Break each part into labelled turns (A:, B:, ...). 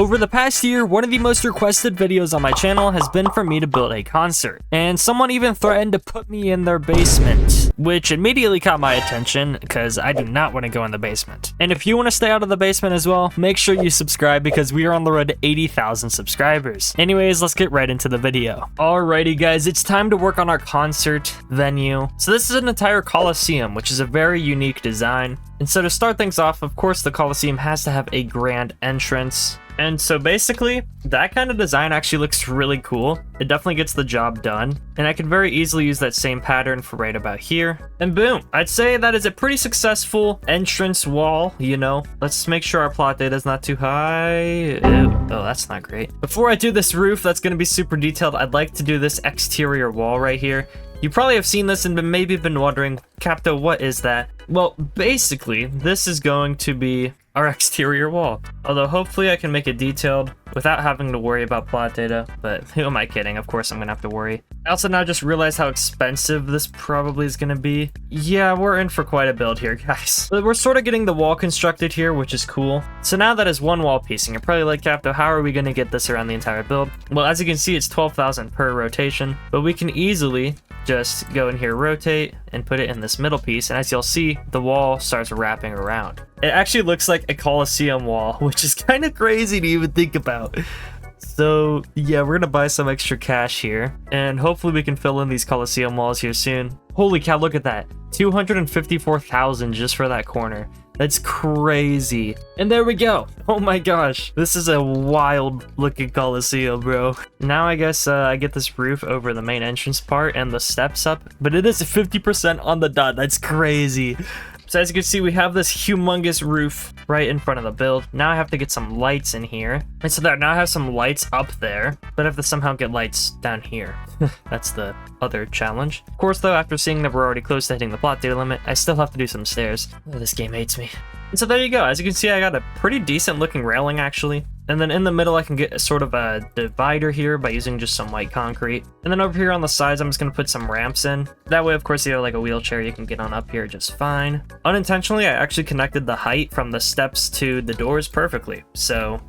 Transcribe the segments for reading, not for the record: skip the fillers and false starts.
A: Over the past year, one of the most requested videos on my channel has been for me to build a concert, and someone even threatened to put me in their basement, which immediately caught my attention because I do not want to go in the basement. And if you want to stay out of the basement as well, make sure you subscribe because we are on the road to 80,000 subscribers. Anyways, let's get right into the video. Alrighty guys, it's time to work on our concert venue. So this is an entire Coliseum, which is a very unique design. And so to start things off, of course, the Coliseum has to have a grand entrance. And so basically, that kind of design actually looks really cool. It definitely gets the job done. And I can very easily use that same pattern for right about here. And boom, I'd say that is a pretty successful entrance wall, you know. Let's make sure our plot data is not too high. Ew. Oh, that's not great. Before I do this roof, that's gonna be super detailed, I'd like to do this exterior wall right here. You probably have seen this and maybe been wondering, Capto, what is that? Well, basically, this is going to be our exterior wall. Although hopefully I can make it detailed without having to worry about plot data, but who am I kidding? Of course I'm gonna have to worry. I also now just realized how expensive this probably is gonna be. Yeah, we're in for quite a build here, guys. But we're sort of getting the wall constructed here, which is cool. So now that is one wall piece, and you're probably like, Capto, how are we gonna get this around the entire build? Well, as you can see, it's 12,000 per rotation, but we can easily just go in here, rotate, and put it in this middle piece, and as you'll see, the wall starts wrapping around. It actually looks like a Coliseum wall, which is kind of crazy to even think about. So yeah, we're gonna buy some extra cash here, and hopefully we can fill in these Coliseum walls here soon. Holy cow, look at that. 254,000 just for that corner. That's crazy. And there we go. Oh my gosh. This is a wild looking Coliseum, bro. Now I guess I get this roof over the main entrance part and the steps up, but it is 50% on the dot. That's crazy. So as you can see, we have this humongous roof right in front of the build. Now I have to get some lights in here. And so there, now I have some lights up there, but I have to somehow get lights down here. That's the other challenge. Of course, though, after seeing that we're already close to hitting the plot data limit, I still have to do some stairs. Oh, this game hates me. And so there you go. As you can see, I got a pretty decent looking railing, actually. And then in the middle, I can get sort of a divider here by using just some white concrete. And then over here on the sides, I'm just going to put some ramps in. That way, of course, you have like a wheelchair you can get on up here just fine. Unintentionally, I actually connected the height from the steps to the doors perfectly. So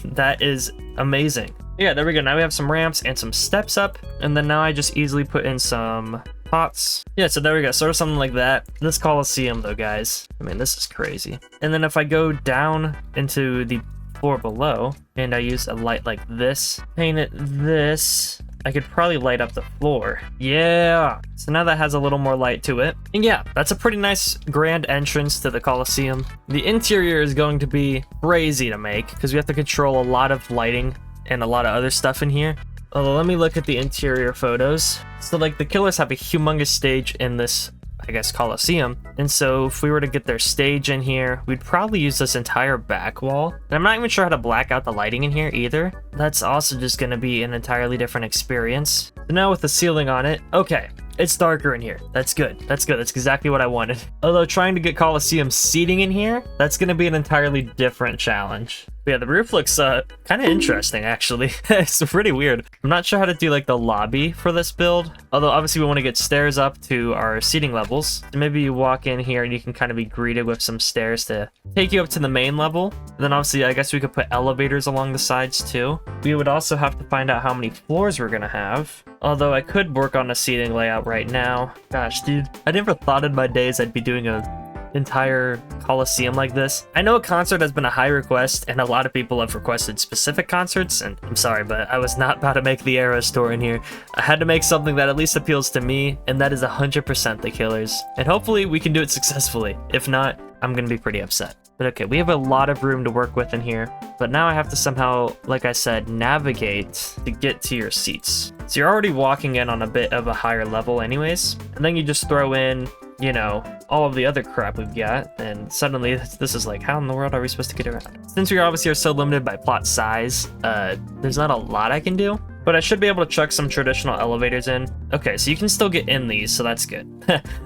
A: that is amazing. Yeah, there we go. Now we have some ramps and some steps up. And then now I just easily put in some pots. Yeah, so there we go, sort of something like that. This Coliseum though, guys, I mean, this is crazy. And then if I go down into the floor below and I use a light like this, paint it this, I could probably light up the floor. Yeah, so now that has a little more light to it. And yeah, that's a pretty nice grand entrance to the Coliseum. The interior is going to be crazy to make because we have to control a lot of lighting and a lot of other stuff in here. Although, let me look at the interior photos. So, like, the killers have a humongous stage in this, I guess, Coliseum. And so, if we were to get their stage in here, we'd probably use this entire back wall. And I'm not even sure how to black out the lighting in here either. That's also just going to be an entirely different experience. So now with the ceiling on it, okay, it's darker in here. That's good. That's good. That's exactly what I wanted. Although, trying to get Coliseum seating in here, that's going to be an entirely different challenge. But yeah, the roof looks kind of interesting, actually. It's pretty weird. I'm not sure how to do like the lobby for this build. Although obviously we want to get stairs up to our seating levels. So maybe you walk in here and you can kind of be greeted with some stairs to take you up to the main level. And then obviously I guess we could put elevators along the sides too. We would also have to find out how many floors we're gonna have. Although I could work on a seating layout right now. Gosh, dude, I never thought in my days I'd be doing a entire Coliseum like this. I know a concert has been a high request and a lot of people have requested specific concerts, and I'm sorry, but I was not about to make the Era store in here. I had to make something that at least appeals to me, and that is 100% the Killers. And hopefully we can do it successfully. If not, I'm gonna be pretty upset. But okay, we have a lot of room to work with in here, but now I have to somehow, like I said, navigate to get to your seats. So you're already walking in on a bit of a higher level anyways, and then you just throw in, you know, all of the other crap we've got, and suddenly this is like, how in the world are we supposed to get around? Since we obviously are so limited by plot size, there's not a lot I can do, but I should be able to chuck some traditional elevators in. Okay, so you can still get in these, so that's good.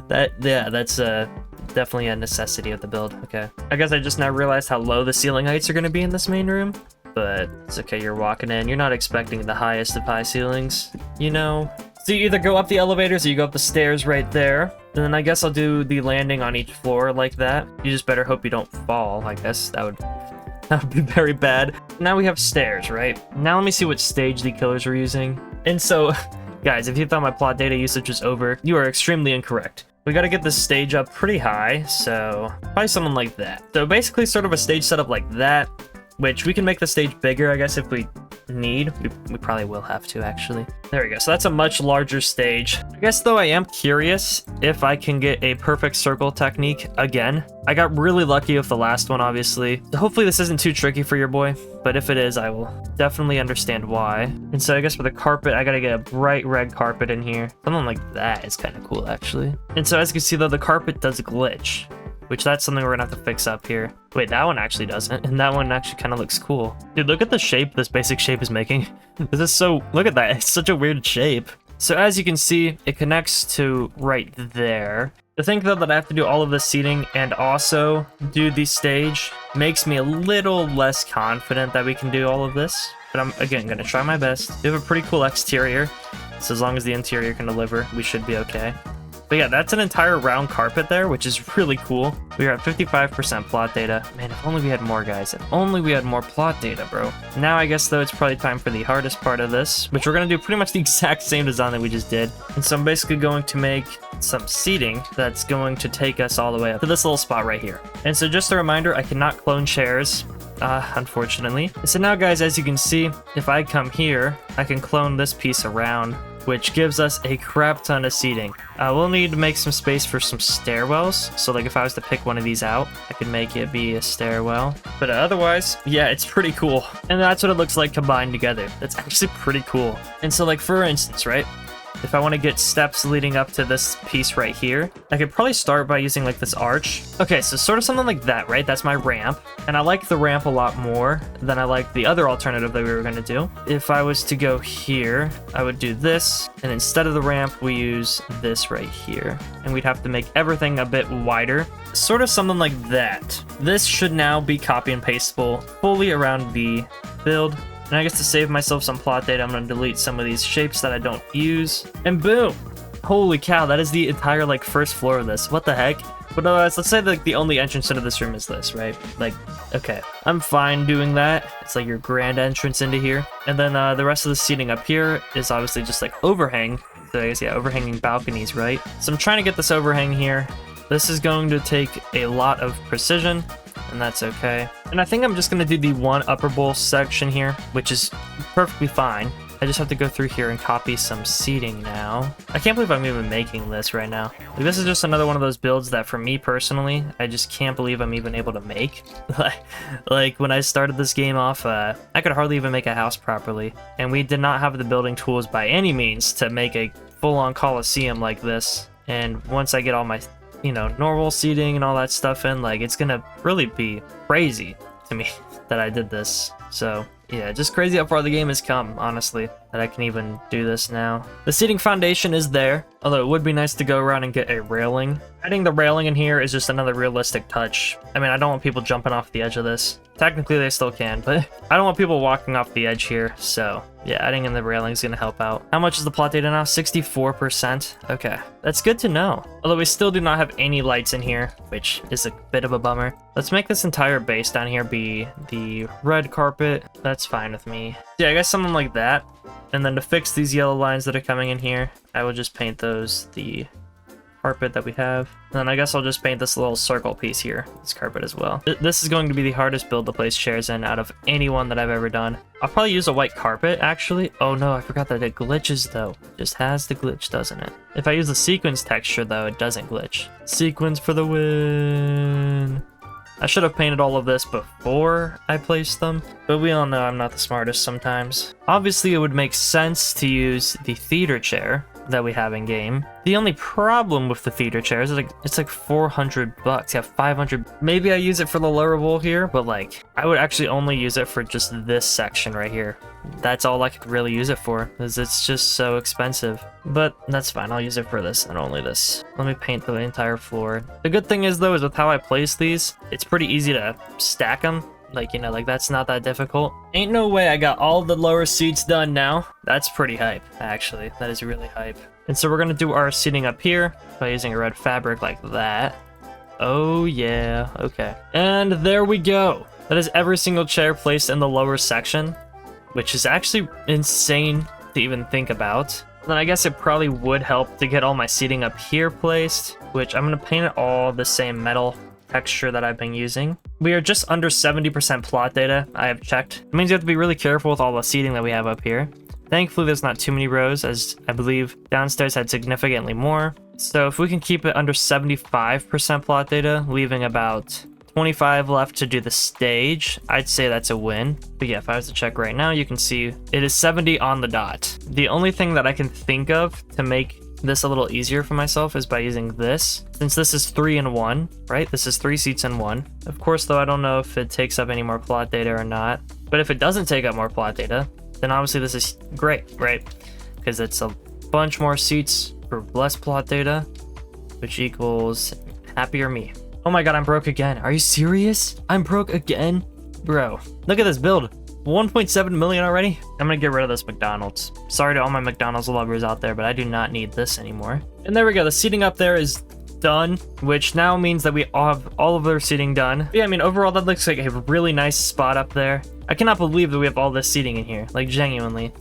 A: That's definitely a necessity of the build. Okay, I guess I just now realized how low the ceiling heights are going to be in this main room, but it's okay. You're walking in, you're not expecting the highest of high ceilings, you know. So you either go up the elevators or you go up the stairs right there. And then I guess I'll do the landing on each floor like that. You just better hope you don't fall. I guess that would That would be very bad. Now we have stairs, right? Now let me see what stage the killers are using. And so, guys, if you thought my plot data usage was over, you are extremely incorrect. We gotta get this stage up pretty high, so probably something like that. So basically sort of a stage setup like that, which we can make the stage bigger, I guess, if we need. We probably will have to, actually. There we go. So that's a much larger stage. I guess, though, I am curious if I can get a perfect circle technique again. I got really lucky with the last one, obviously. So hopefully this isn't too tricky for your boy, but if it is, I will definitely understand why. And so I guess for the carpet, I gotta get a bright red carpet in here. Something like that is kind of cool, actually. And so as you can see, though, the carpet does glitch, which that's something we're gonna have to fix up here. Wait, that one actually doesn't, and that one actually kind of looks cool. Dude, look at the shape this basic shape is making. This is so, look at that, it's such a weird shape. So as you can see, it connects to right there. To think though that I have to do all of this seating and also do the stage makes me a little less confident that we can do all of this. But I'm, again, gonna try my best. We have a pretty cool exterior, so as long as the interior can deliver, we should be okay. But yeah, that's an entire round carpet there, which is really cool. We are at 55% plot data. Man, if only we had more, guys. If only we had more plot data, bro. Now, I guess, though, it's probably time for the hardest part of this, which we're going to do pretty much the exact same design that we just did. And so I'm basically going to make some seating that's going to take us all the way up to this little spot right here. And so just a reminder, I cannot clone chairs, unfortunately. So now, guys, as you can see, if I come here, I can clone this piece around, which gives us a crap ton of seating. We'll need to make some space for some stairwells. So like if I was to pick one of these out, I could make it be a stairwell. But otherwise, yeah, it's pretty cool. And that's what it looks like combined together. That's actually pretty cool. And so like for instance, right? If I want to get steps leading up to this piece right here, I could probably start by using like this arch. Okay, so sort of something like that, right? That's my ramp. And I like the ramp a lot more than I like the other alternative that we were going to do. If I was to go here, I would do this. And instead of the ramp, we use this right here. And we'd have to make everything a bit wider. Sort of something like that. This should now be copy and pasteable fully around the build. And I guess to save myself some plot data, I'm going to delete some of these shapes that I don't use. And boom! Holy cow, that is the entire, like, first floor of this. What the heck? But let's say, like, the only entrance into this room is this, right? Like, okay. I'm fine doing that. It's like your grand entrance into here. And then the rest of the seating up here is obviously just, like, overhang. So I guess, yeah, overhanging balconies, right? So I'm trying to get this overhang here. This is going to take a lot of precision, and that's okay. And I think I'm just going to do the one upper bowl section here, which is perfectly fine. I just have to go through here and copy some seating now. I can't believe I'm even making this right now. Like, this is just another one of those builds that for me personally, I just can't believe I'm even able to make. Like when I started this game off, I could hardly even make a house properly. And we did not have the building tools by any means to make a full-on Coliseum like this. And once I get all my, you know, normal seating and all that stuff in, like, it's gonna really be crazy to me that I did this. So yeah, just crazy how far the game has come, honestly, that I can even do this now. The seating foundation is there, although it would be nice to go around and get a railing. Adding the railing in here is just another realistic touch. I mean, I don't want people jumping off the edge of this. Technically, they still can, but I don't want people walking off the edge here, so yeah, adding in the railing is going to help out. How much is the plot data now? 64%? Okay, that's good to know. Although we still do not have any lights in here, which is a bit of a bummer. Let's make this entire base down here be the red carpet. That's fine with me. Yeah, I guess something like that. And then to fix these yellow lines that are coming in here, I will just paint those the carpet that we have. And then I guess I'll just paint this little circle piece here, this carpet as well. This is going to be the hardest build to place chairs in out of any one that I've ever done. I'll probably use a white carpet, actually. Oh no, I forgot that it glitches though. It just has the glitch, doesn't it? If I use the sequins texture though, it doesn't glitch. Sequins for the win! I should have painted all of this before I placed them, but we all know I'm not the smartest sometimes. Obviously, it would make sense to use the theater chair that we have in game. The only problem with the theater chair is it's like $400. Yeah, 500. Maybe I use it for the lower bowl here, but like I would actually only use it for just this section right here. That's all I could really use it for, because it's just so expensive. But that's fine, I'll use it for this and only this. Let me paint the entire floor. The good thing is though, is with how I place these, it's pretty easy to stack them. Like, you know, like that's not that difficult. Ain't no way I got all the lower seats done now. That's pretty hype, actually. That is really hype. And so we're gonna do our seating up here by using a red fabric like that. Oh yeah, okay. And there we go. That is every single chair placed in the lower section, which is actually insane to even think about. Then I guess it probably would help to get all my seating up here placed, which I'm going to paint it all the same metal texture that I've been using. We are just under 70% plot data, I have checked. It means you have to be really careful with all the seating that we have up here. Thankfully, there's not too many rows, as I believe downstairs had significantly more. So if we can keep it under 75% plot data, leaving about 25 left to do the stage, I'd say that's a win. But yeah, if I was to check right now, you can see it is 70 on the dot. The only thing that I can think of to make this a little easier for myself is by using this. Since this is 3 in 1, right? This is 3 seats in 1. Of course, though, I don't know if it takes up any more plot data or not. But if it doesn't take up more plot data, then obviously this is great, right? Because it's a bunch more seats for less plot data, which equals happier me. Oh my god, I'm broke again. Are you serious? I'm broke again? Bro, look at this build. 1.7 million already? I'm gonna get rid of this McDonald's. Sorry to all my McDonald's lovers out there, but I do not need this anymore. And there we go, the seating up there is done, which now means that we all have all of their seating done. But yeah, I mean, overall, that looks like a really nice spot up there. I cannot believe that we have all this seating in here, like genuinely.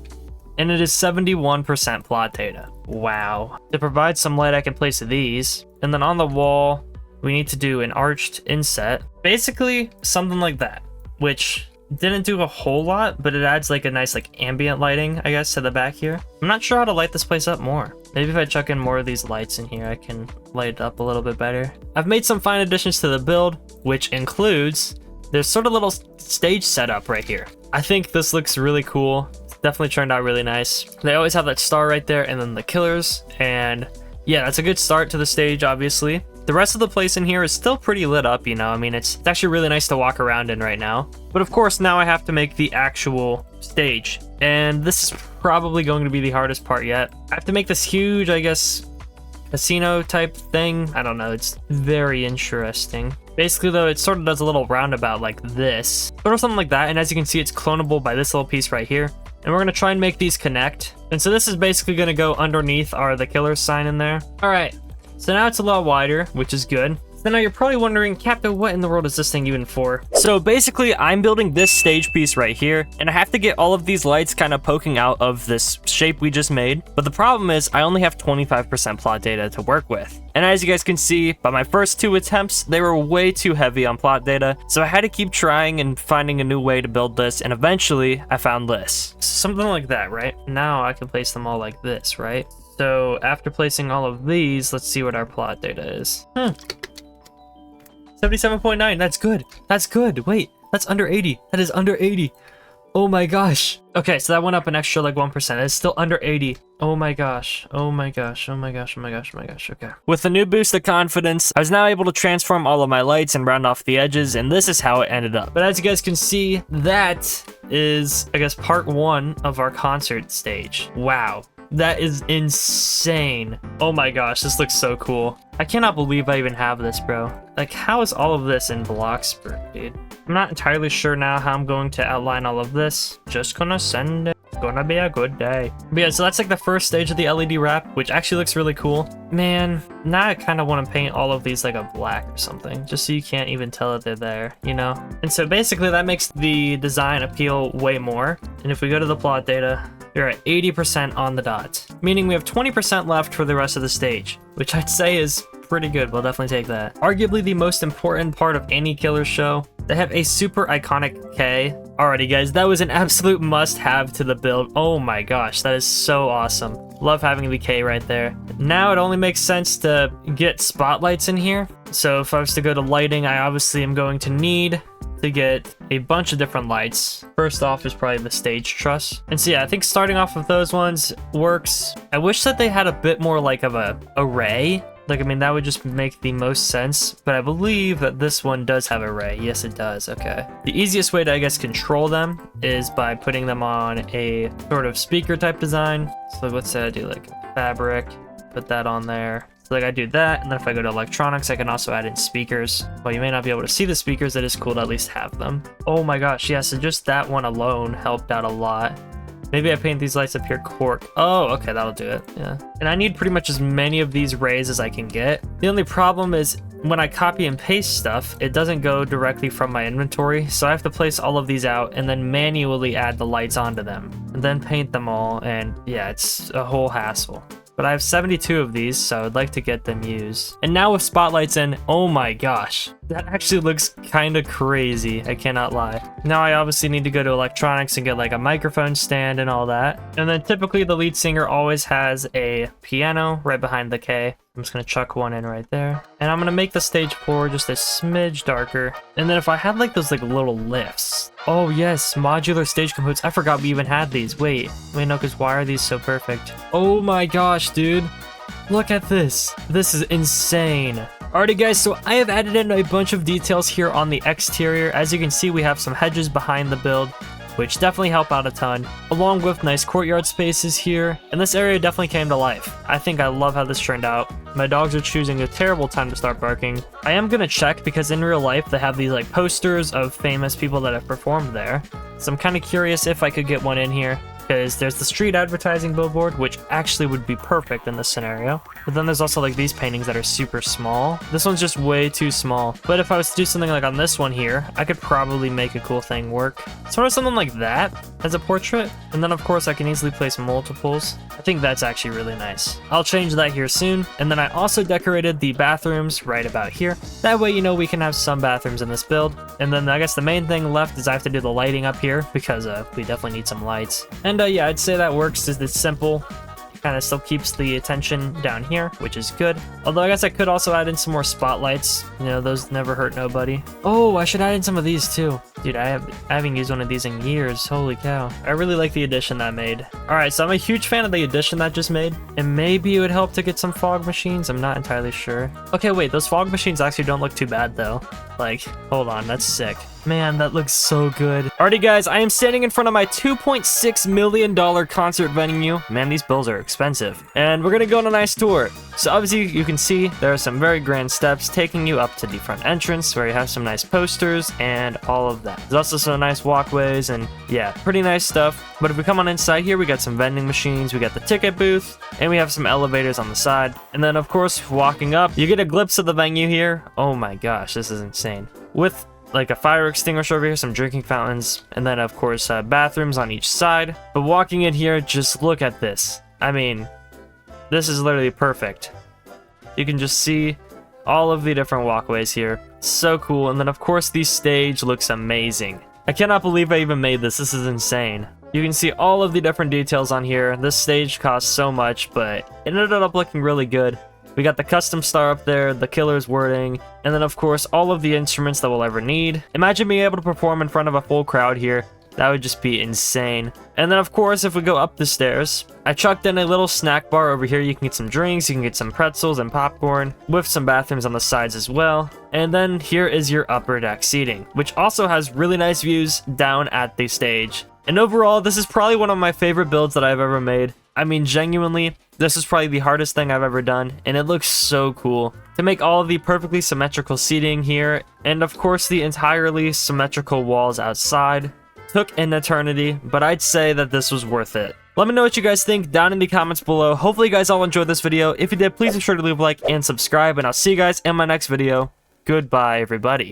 A: And it is 71% plot data. Wow. To provide some light, I can place these. And then on the wall, we need to do an arched inset. Basically, something like that, which didn't do a whole lot, but it adds like a nice like ambient lighting, I guess, to the back here. I'm not sure how to light this place up more. Maybe if I chuck in more of these lights in here, I can light it up a little bit better. I've made some fine additions to the build, which includes there's sort of a little stage setup right here. I think this looks really cool. It's definitely turned out really nice. They always have that star right there and then the killers. And yeah, that's a good start to the stage, obviously. The rest of the place in here is still pretty lit up, you know? I mean, it's actually really nice to walk around in right now. But of course, now I have to make the actual stage. And this is probably going to be the hardest part yet. I have to make this huge, I guess, casino type thing. I don't know, it's very interesting. Basically though, it sort of does a little roundabout like this. Sort of something like that, and as you can see, it's clonable by this little piece right here. And we're gonna try and make these connect. And so this is basically gonna go underneath the killer sign in there. All right. So now it's a lot wider, which is good. So now you're probably wondering, Captain, what in the world is this thing even for? So basically, I'm building this stage piece right here, and I have to get all of these lights kind of poking out of this shape we just made. But the problem is, I only have 25% plot data to work with. And as you guys can see, by my first 2 attempts, they were way too heavy on plot data. So I had to keep trying and finding a new way to build this, and eventually, I found this. Something like that, right? Now I can place them all like this, right? So after placing all of these, let's see what our plot data is. 77.9, that's good. That's good. Wait, that's under 80. That is under 80. Oh my gosh. Okay, so that went up an extra like 1%. It's still under 80. Oh my gosh. Oh my gosh. Oh my gosh. Oh my gosh. Oh my gosh. Okay. With the new boost of confidence, I was now able to transform all of my lights and round off the edges, and this is how it ended up. But as you guys can see, that is, I guess, part 1 of our concert stage. Wow. That is insane. Oh my gosh, this looks so cool. I cannot believe I even have this, bro. Like, how is all of this in Bloxburg, dude? I'm not entirely sure now how I'm going to outline all of this. Just gonna send it. It's gonna be a good day. But yeah, so that's like the first stage of the LED wrap, which actually looks really cool. Man, now I kind of want to paint all of these like a black or something, just so you can't even tell that they're there, you know? And so basically that makes the design appeal way more. And if we go to the plot data, we're at 80% on the dot, meaning we have 20% left for the rest of the stage, which I'd say is pretty good. We'll definitely take that. Arguably the most important part of any killer show, they have a super iconic K. Alrighty guys, that was an absolute must-have to the build. Oh my gosh, that is so awesome. Love having the K right there. Now it only makes sense to get spotlights in here. So if I was to go to lighting, I obviously am going to need to get a bunch of different lights. First off is probably the stage truss. And so yeah, I think starting off with those ones works. I wish that they had a bit more like of a array. Like, I mean, that would just make the most sense, but I believe that this one does have array. Yes, it does. Okay. The easiest way to, I guess, control them is by putting them on a sort of speaker type design. So let's say I do like fabric, put that on there. So like I do that, and then if I go to electronics, I can also add in speakers. While you may not be able to see the speakers, it is cool to at least have them. Oh my gosh, yeah, so just that one alone helped out a lot. Maybe I paint these lights up here cork. Oh, okay, that'll do it, yeah. And I need pretty much as many of these rays as I can get. The only problem is when I copy and paste stuff, it doesn't go directly from my inventory, so I have to place all of these out and then manually add the lights onto them, and then paint them all, and yeah, it's a whole hassle. But I have 72 of these, so I'd like to get them used. And now with spotlights in, oh my gosh, that actually looks kind of crazy, I cannot lie. Now I obviously need to go to electronics and get like a microphone stand and all that. And then typically the lead singer always has a piano right behind the K. I'm just gonna chuck one in right there. And I'm gonna make the stage floor just a smidge darker. And then if I had like those like little lifts. Oh yes, modular stage components. I forgot we even had these. Wait, no, because why are these so perfect? Oh my gosh, dude. Look at this. This is insane. Alrighty guys, so I have added in a bunch of details here on the exterior. As you can see, we have some hedges behind the build, which definitely help out a ton, along with nice courtyard spaces here, and this area definitely came to life. I think I love how this turned out. My dogs are choosing a terrible time to start barking. I am gonna check because in real life they have these like posters of famous people that have performed there, so I'm kind of curious if I could get one in here, because there's the street advertising billboard, which actually would be perfect in this scenario. But then there's also like these paintings that are super small. This one's just way too small. But if I was to do something like on this one here, I could probably make a cool thing work. Sort of something like that as a portrait. And then of course I can easily place multiples. I think that's actually really nice. I'll change that here soon. And then I also decorated the bathrooms right about here. That way, you know, we can have some bathrooms in this build. And then I guess the main thing left is I have to do the lighting up here because we definitely need some lights. And yeah, I'd say that works. It's simple. Kind of still keeps the attention down here, which is good. Although I guess I could also add in some more spotlights. You know, those never hurt nobody. Oh, I should add in some of these too. Dude, I haven't used one of these in years. Holy cow. I really like the addition that made. Alright, so I'm a huge fan of the addition that just made. And maybe it would help to get some fog machines. I'm not entirely sure. Okay, wait, those fog machines actually don't look too bad though. Like, hold on, that's sick. Man, that looks so good. Alrighty guys, I am standing in front of my $2.6 million concert venue. Man, these bills are expensive. And we're gonna go on a nice tour. So obviously you can see there are some very grand steps taking you up to the front entrance where you have some nice posters and all of that. There's also some nice walkways and yeah, pretty nice stuff. But if we come on inside here, we got some vending machines, we got the ticket booth, and we have some elevators on the side. And then of course, walking up, you get a glimpse of the venue here. Oh my gosh, this is insane. With like a fire extinguisher over here, some drinking fountains, and then of course bathrooms on each side. But walking in here, just look at this. I mean, this is literally perfect. You can just see all of the different walkways here. So cool. And then of course the stage looks amazing. I cannot believe I even made this. This is insane. You can see all of the different details on here. This stage cost so much, but it ended up looking really good. We got the custom star up there, the killer's wording, and then of course all of the instruments that we'll ever need. Imagine being able to perform in front of a full crowd here. That would just be insane. And then of course, if we go up the stairs, I chucked in a little snack bar over here. You can get some drinks, you can get some pretzels and popcorn, with some bathrooms on the sides as well. And then here is your upper deck seating, which also has really nice views down at the stage. And overall, this is probably one of my favorite builds that I've ever made. I mean, genuinely, this is probably the hardest thing I've ever done, and it looks so cool. To make all of the perfectly symmetrical seating here, and of course the entirely symmetrical walls outside, took an eternity, but I'd say that this was worth it. Let me know what you guys think down in the comments below. Hopefully you guys all enjoyed this video. If you did, please be sure to leave a like and subscribe, and I'll see you guys in my next video. Goodbye, everybody.